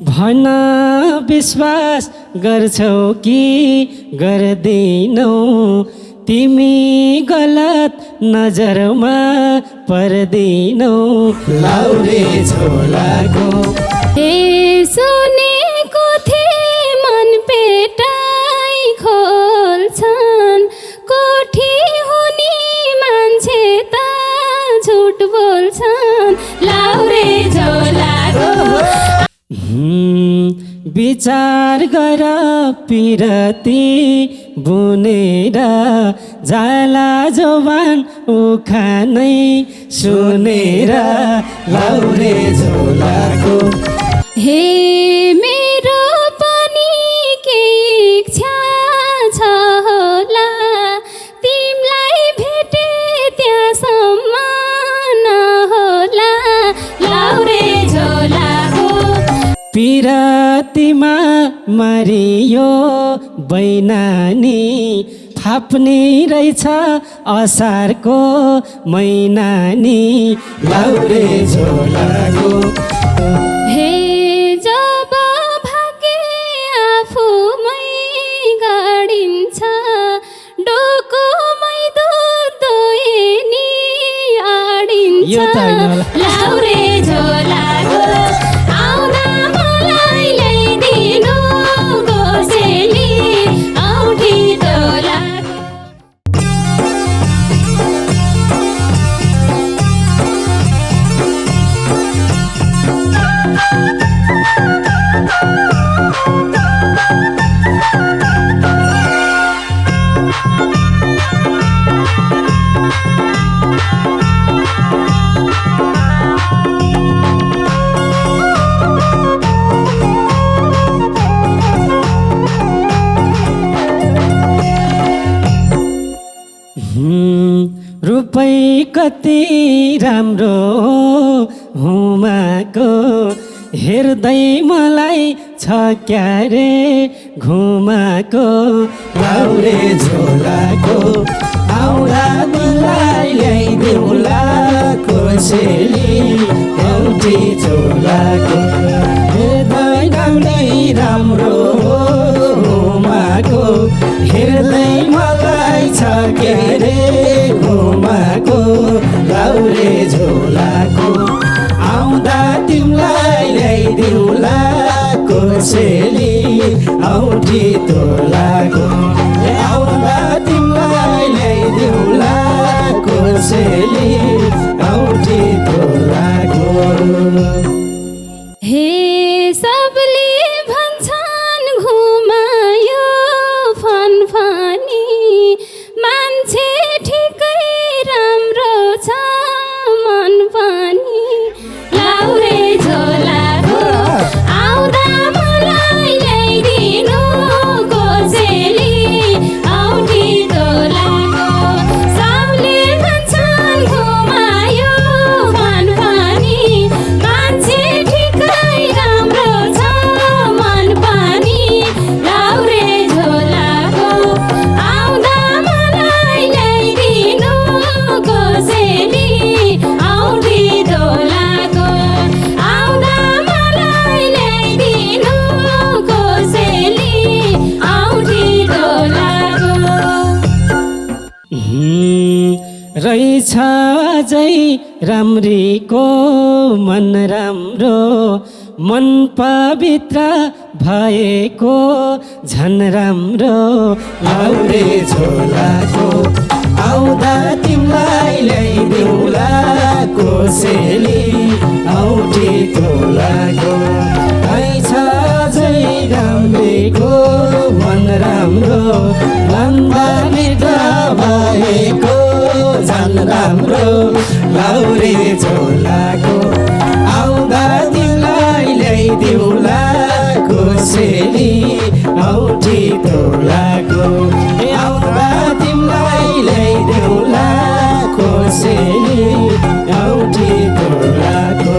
भन विश्वास गर्छौ कि गर्दैनौ तिमी गलत नजरमा पर्दैनौ लाउरे झोलाको सुनेको थिए मन पेटाइ खोल्छन् कोठी हुने मान्छे त झुट बोल्छन् लाउरे झोलाको विचार गर पिरती बुनेर जाला जोबान उखानै सुनेर लाउरे झोलाको हे मेरो पनि केही इच्छा छ होला तिमीलाई भेटे त्यहाँसम्म नहोला लाउरे झोलाको पिरतीमा मारियो बैनानी फाप्ने रहेछ असारको मैनानी लाउरे झोलाको हे जब भागे आफूमै गाडिन्छ डोकोमै दुध दोहे नि यो त होइन होला। आडिन्छ लाउरे झोलाको आउन मलाई ल्याइदिनु गोसेली औँठी तोलाको रूपै कति राम्रो हुमाको हेर्दै मलाई छ क्यारे घुमाको लाउरे झोलाको आउँदा तिमीलाई ल्याइदिउँला कोसेली औँठी झोलाको हेर्दै राम्रो हुमाको हेर्दै मलाई छ क्यारे घुमाको लाउरे झोलाको आउँदा तिमीलाई ल्याइदिउँला कोसेली औँठी तोलाको आउँदा तिमीलाई ल्याइदिउँला कोसेली औँठी तोलाको हे सबले भन्छन् घुमायो फनफनी मान्छे ठिकै राम्रो छ मन पनि लाउरे झोलाको आउँदा मलाई ल्याइदिनु कोसेली औँठी तोलाको सबले भन्छन् घुमायो फनफनी मान्छे ठिकै राम्रो छ मन पनि लाउरे झोलाको आउँदा मलाई ल्याइदिनु कोसेली औँठी तोलाको आउँदा मलाई ल्याइदिनु कोसेली औँठी तोलाको रहेछ अझै राम्रीको मन राम्रो मन पवित्र भएको झन राम्रो लाउरे झोलाको आउँदा तिमीलाई ल्याइदिउँला कोसेली औँठी तोलाको रहेछ अझै राम्रीको मन राम्रो मन पवित्र भएको झन राम्रो लाउरे झोलाको आउँदा तिमीलाई ल्याइदिउँला कोसेली औँठी तोलाको आउँदा तिमीलाई ल्याइदिउँला कोसेली औँठी तोलाको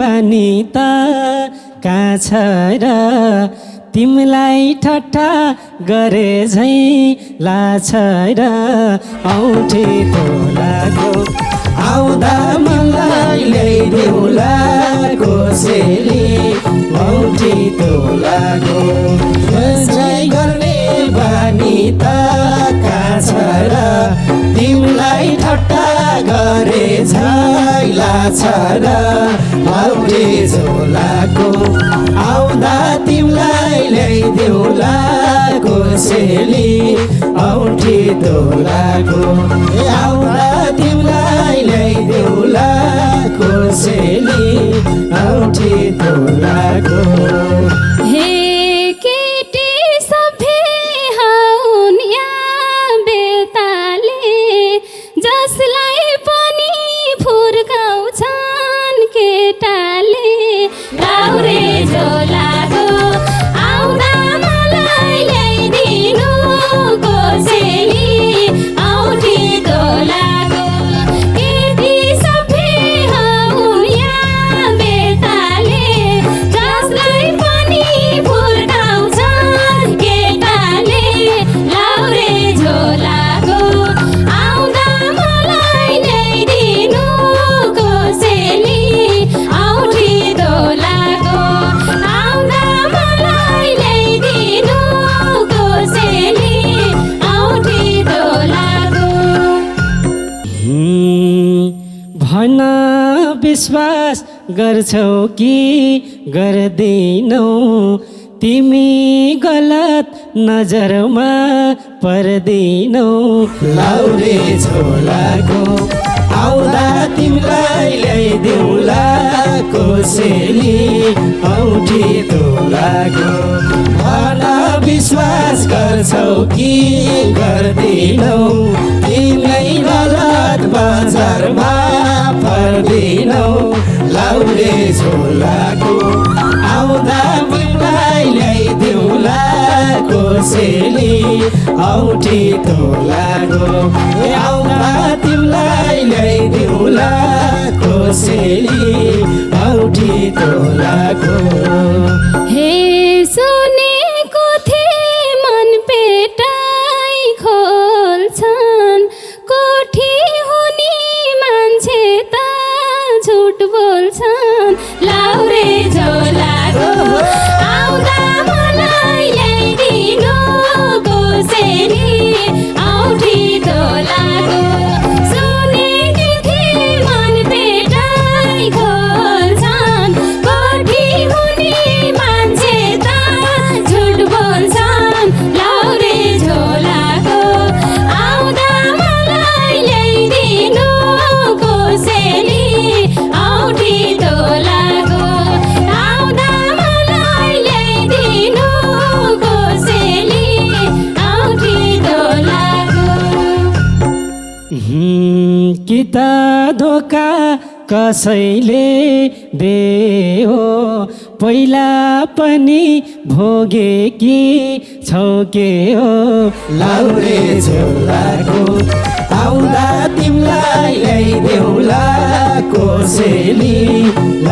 बानी त कहाँ छ र तिमीलाई ठट्टा गरे झैँ लाछ र औँठी तोलाको आउँदा मलाई ल्याइदेऊला कोसेली औँठी तोलाको बजाइ गर्ने बानी त कहाँ छ र तिमीलाई ठट्टा गरे झैँ लाछ र औँठी झोलाको आउँदा तिमीलाई ल्याइदेऊला कोसेली औँठी तोलाको आउँदा तिमीलाई ल्याइदेऊला कोसेली औँठी तोलाको हे केटी सभे हौन या बेताले जसलाई पनि फुर्काउँछन् केटाले लाउरे झोलाको आउँदा मलाई ल्याइदिनु कोसेली औँठी तोलाको केटी सभे हौन या बेताले जसलाई पनि फुर्काउँछन् केटाले लाउरे झोलाको आउँदा मलाई ल्याइदिनु कोसेली औँठी तोलाको आउँदा मलाई ल्याइदिनु कोसेली औँठी तोलाको भन विश्वास गर्छौ कि गर्दैनौ तिमी गलत नजरमा पर्दैनौ लाउरे झोलाको आउँदा तिमीलाई ल्याइदेऊला कोसेली औँठी तोलाको भन विश्वास गर्छौ कि गर्दैनौ तिमीलाई गलत बजारमा पर्दैनौ लाउरे झोलाको आउँदा तिमीलाई ल्याइदेऊला कोसेली औँठी तोलाको आउँदा तिमीलाई ल्याइदेऊला कोसेली औँठी तोलाको हे सुनेको थिए मन पेटाइ खोल्छन् कोठी हुने मान्छे त झुट बोल्छन् लाउरे झोलाको आउँदा मलाई ल्याइदिनु कोसेली औँठी तोलाको सुनेकी थिए मन पेटाइ खोल्छन् कोठी हुने मान्छे त झुट बोल्छन् लाउरे झोलाको आउँदा मलाई ल्याइदिनु कोसेली औँठी तोलाको आउँदा मलाई ल्याइदिनु कोसेली औँठी तोलाको कि त धोका कसैले देहो पहिला पनि भोगेकी छौ के हो लाउरे झोलाको आउँदा तिमीलाई ल्याइदेऊला कोसेली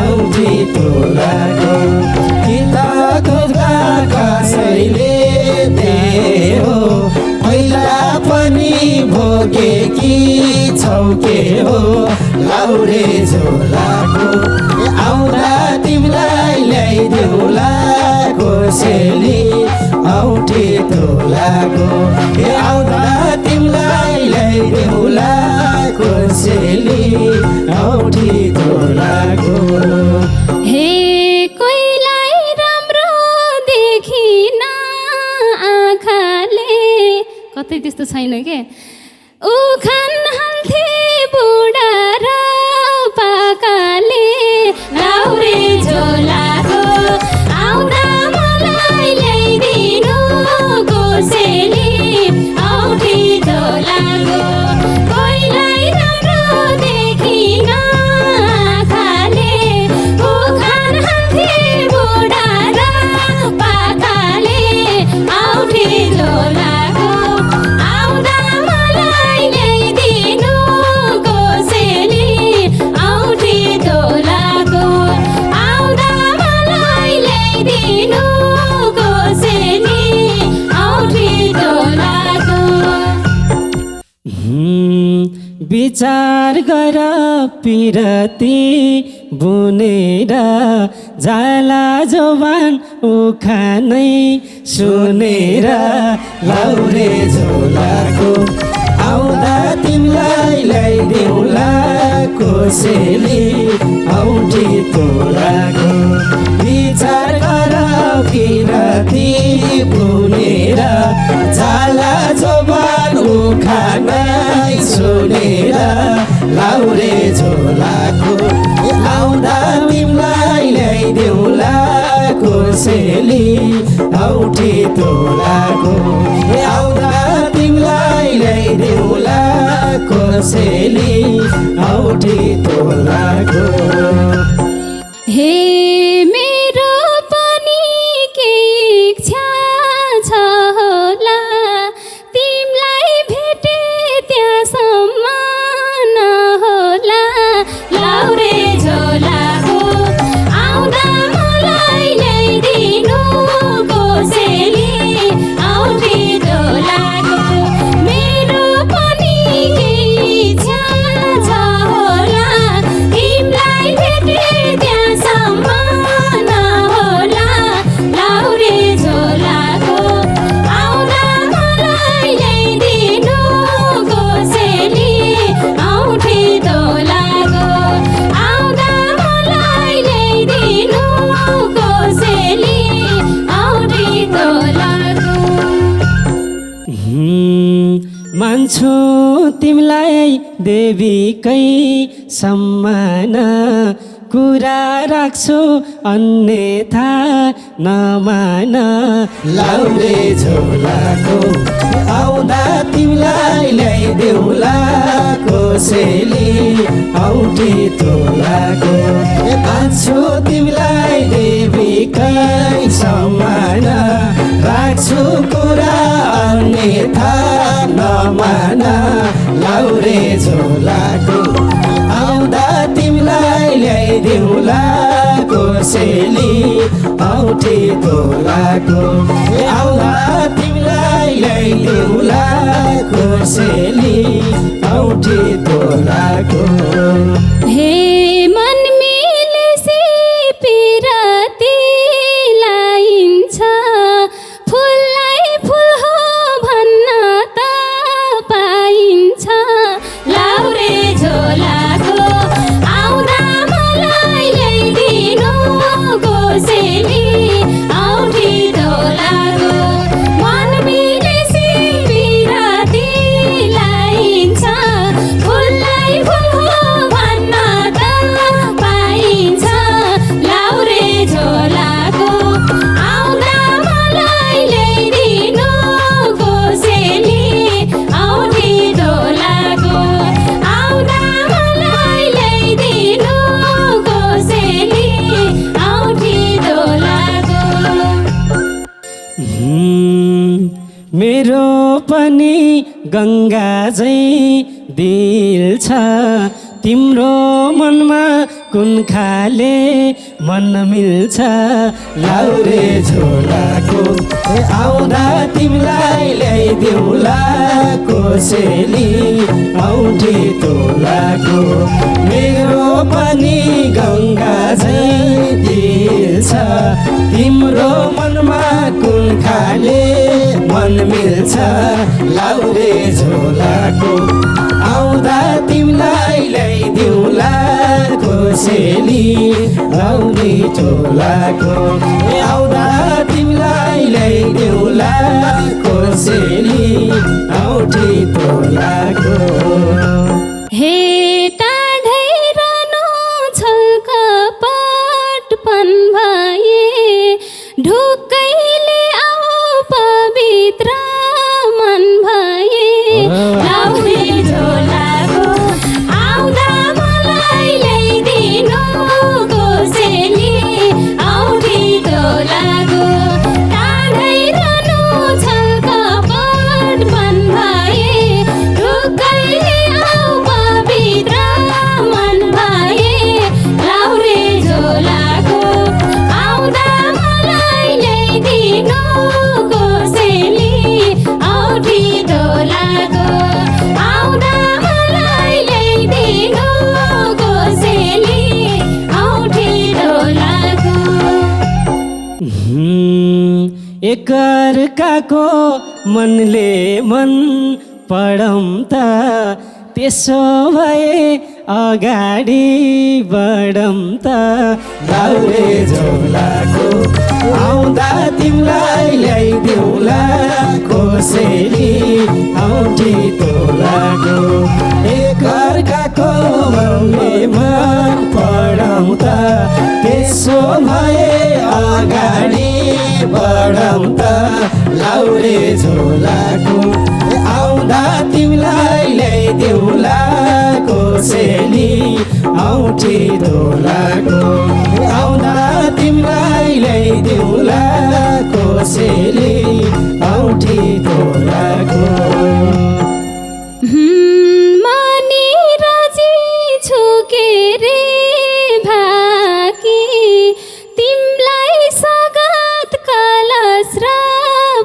औँठी तोलाको कि त धोका कसैले देहो पहिला पनि भोगेकी छौ के हो लाउरे झोलाको आउँदा तिमीलाई ल्याइदेऊला कोसेली औँठी तोलाको आउँदा तिमीलाई ल्याइदेऊला कोसेली औँठी तोलाको हे कोहीलाई राम्रो देखिन आँखाले कतै त्यस्तो छैन के उखान हाल्थे बुढा र पाकाले लाउरे झोलाको आउँदा मलाई ल्याइदिनु कोसेली औँठी तोलाको कोहीलाई राम्रो देखिन आँखाले उखान हाल्थे बुढा र पाकाले औँठी तोलाको आउँदा मलाई ल्याइदिनु कोसेली विचार गर पिरती बुनेर जाला जवान उखानै सुनेर लाउरे झोलाको आउँदा तिमीलाई ल्याइदेऊला कोसेली औँठी तोलाको विचार गर पिरती बुनेर जाला जवान उखानै सुनेर लाउरे झोलाको आउँदा तिमीलाई ल्याइदेऊला कोसेली औँठी तोलाको आउँदा तिमीलाई ल्याइदेऊला कोसेली औँठी तोलाको हे मेरो पनि केही इच्छा छ होला तिमीलाई भेटे त्यहाँसम्म नहोला लाउरे झोलाको आउँदा मलाई ल्याइदिनु कोसेली औँठी तोलाको मेरो पनि केही इच्छा छ होला तिमीलाई भेटे त्यहाँसम्म नहोला लाउरे झोलाको आउँदा मलाई ल्याइदिनु कोसेली औँठी तोलाको आउँदा मलाई ल्याइदिनु कोसेली औँठी तोलाको मान्छु तिमीलाई देवीकै सम्मान कुरा राख्छु अन्यथा नमान लाउरे झोलाको आउँदा तिमीलाई ल्याइदेऊला कोसेली औँठी तोलाको मान्छु तिमीलाई देवीकै सम्मान राख्छु कुरा अन्यथा नमान लाउरे झोलाको आउँदा तिमीलाई ल्याइदेऊला कोसेली औँठी तोलाको आउँदा तिमीलाई ल्याइदेऊला कोसेली औँठी तोलाको हे मन मिलेसी पिरती लाइन्छ फुललाई फुल हो भन्न त पाइन्छ लाउरे झोलाको आउँदा मलाई ल्याइदिनु कोसेली औँठी तोलाको मन मिलेसी पिरती लाइन्छ फुललाई फुल हो भन्न त पाइन्छ लाउरे झोलाको आउँदा मलाई ल्याइदिनु कोसेली औँठी तोलाको आउँदा मलाई ल्याइदिनु कोसेली औँठी तोलाको मेरो पनि गङ्गा झैँ दिल छ तिम्रो मनमा कुन खाले मन मिल्छ लाउरे झोलाको आउँदा तिमीलाई ल्याइदेऊला कोसेली औँठी तोलाको मेरो पनि गङ्गा झैँ दिल छ तिम्रो मनमा कुन खाले मन मिल्छ लाउरे झोलाको आउँदा तिमीलाई ल्याइदेऊला कोसेली औँठी तोलाको आउँदा तिमीलाई ल्याइदेऊला कोसेली औँठी तोलाको हे टाढै रहनु छलकपटपन भए ढुक्कैले आऊ पवित्र मन भए लाउरे झोलाको आउँदा मलाई ल्याइदिनु कोसेली औँठी तोलाको टाढै रहनु छलकपटपन भए ढुक्कैले आऊ पवित्र मन भए लाउरे झोलाको आउँदा मलाई ल्याइदिनु कोसेली एकअर्काको मनले मन पढौँ त त्यसो भए अगाडि बढौँ त लाउरे झोलाको आउँदा तिमीलाई ल्याइदिउँला कोसेली औँठी तोलाको एकअर्काको मनले मन पढौँ त त्यसो भए अगाडि बढौँ त लाउरे झोलाको आउँदा तिमीलाई ल्याइदिउँला कोसेली औँठी तोलाको आउँदा तिमीलाई ल्याइदिउँला कोसेली औँठी तोलाको मनी राजी छु के रे भाकी तिमलाई सगात कलश र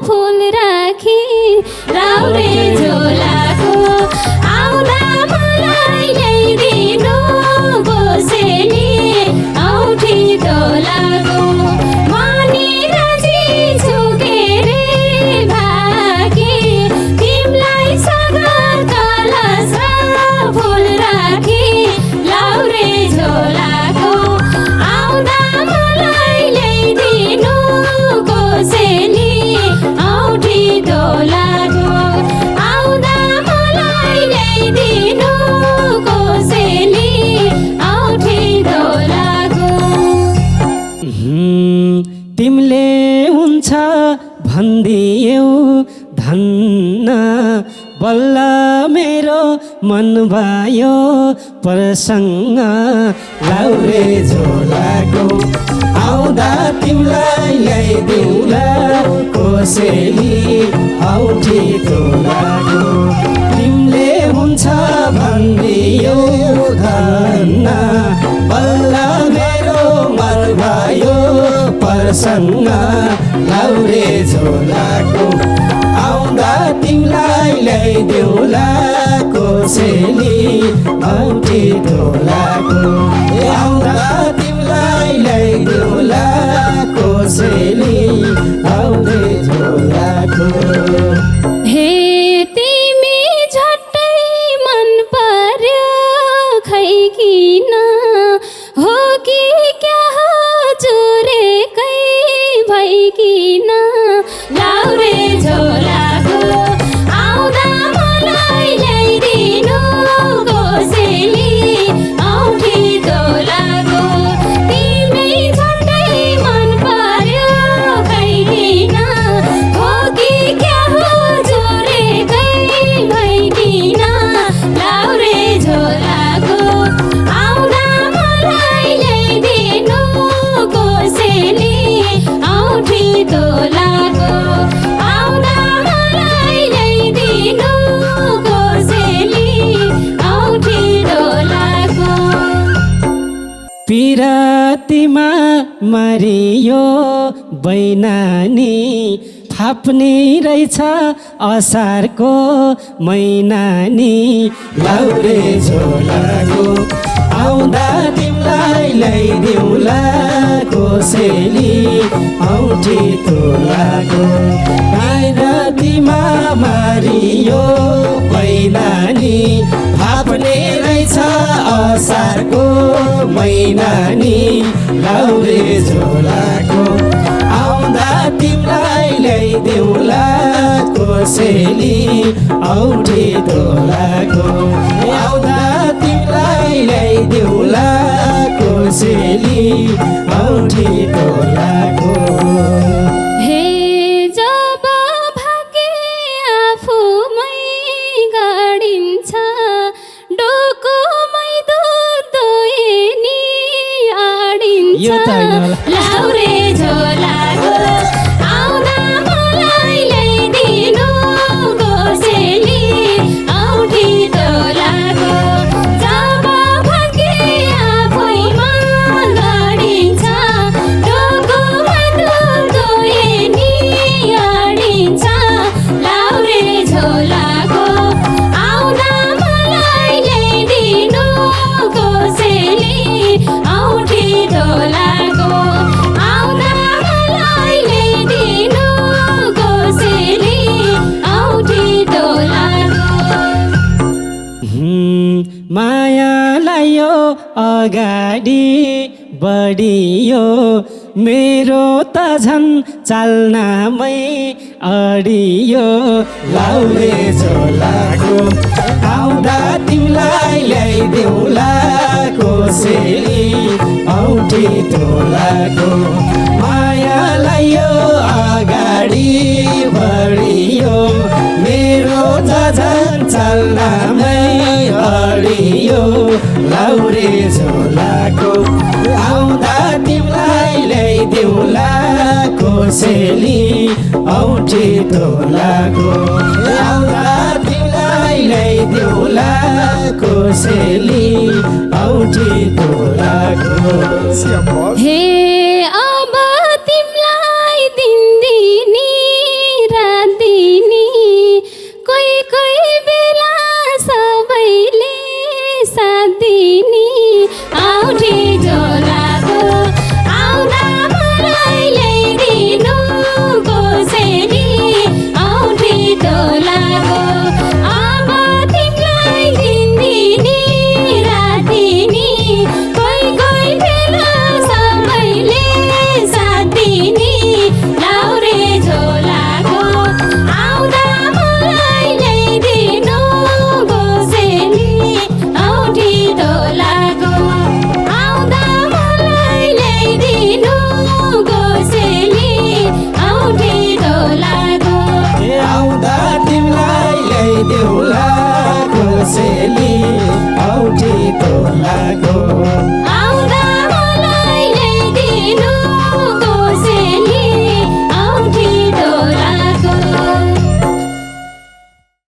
फुल राखी राउरे झोलाको आउँदा मलाई ल्याइदिनु कोसेली औँठी तोलाको मनी राजी छु के रे भाकी तिमलाई सगात कलश र फुल राखी लाउरे झोलाको आउँदा मलाई ल्याइदिनु कोसेली औँठी तोलाको आउँदा मलाई ल्याइदिनु कोसेली औँठी तोलाको तिमीले हुन्छ भनिदियौ धन्न बल्ल मेरो मन भयो प्रसङ्ग लाउरे झोलाको आउँदा तिमीलाई ल्याइदिउँला कोसेली औँठी तोलाको तिमीले हुन्छ भनिदियौ धन्न बल्ल मेरो मन भयो प्रसङ्ग लाउरे झोलाको आउँदा तिमीलाई ल्याइदिउँला कोसेली औँठी तोलाको आउँदा तिमीलाई ल्याइदिउँला कोसेली औँठी तोलाको हे तिमी झट्टै मन पर्यो खै किन हो कि क्या हो जुरेकै भइकिन लाउरे झोलाको आउँदा मलाई ल्याइदिनु कोसेली औँठी तोलाको तिमी झट्टै मन पर्यो खै किन हो कि क्या हो जुरेकै भइकिन लाउरे झोलाको आउँदा मलाई ल्याइदिनु कोसेली औँठी तोलाको आउँदा मलाई ल्याइदिनु कोसेली औँठी तोलाको पिरातीमा मारियो बैनानी फाप्ने रहेछ असारको मैनानी लाउरे झोलाको आउँदा तिमीलाई ल्याइदिउँला कोसेली औँठी तोलाको पिरातीमा मारियो बैनानी फाप्ने रहेछ असारको मैनानी लाउरे झोलाको आउँदा तिमीलाई ल्याइदिउँला कोसेली औँठी तोलाको आउँदा तिमीलाई ल्याइदिउँला कोसेली औँठी तोलाको हे जब भागे आफूमै गाडिन्छ डोकोमै दुध दोहे नि आडिन्छ यो त होइन होला। लाउरे झोलाको आउँदा मलाई ल्याइदिनु कोसेली औँठी तोलाको जब भागे आफैमा गाडिन्छ डोकोमा दुध दोहे अडियो मेरो त झन् चाल्नामै अडियो लाउरे झोलाको आउँदा तिमीलाई ल्याइदेऊला कोसेली औँठी तोलाको मायालाई यो अगाडि बढियो मेरो झन् चाल्नामै अडियो लाउरे झोलाको आउँदा तिमीलाई ल्याइदेऊला कोसेली औँठी तोलाको आउँदा तिमीलाई ल्याइदेऊला कोसेली औँठी तोलाको हे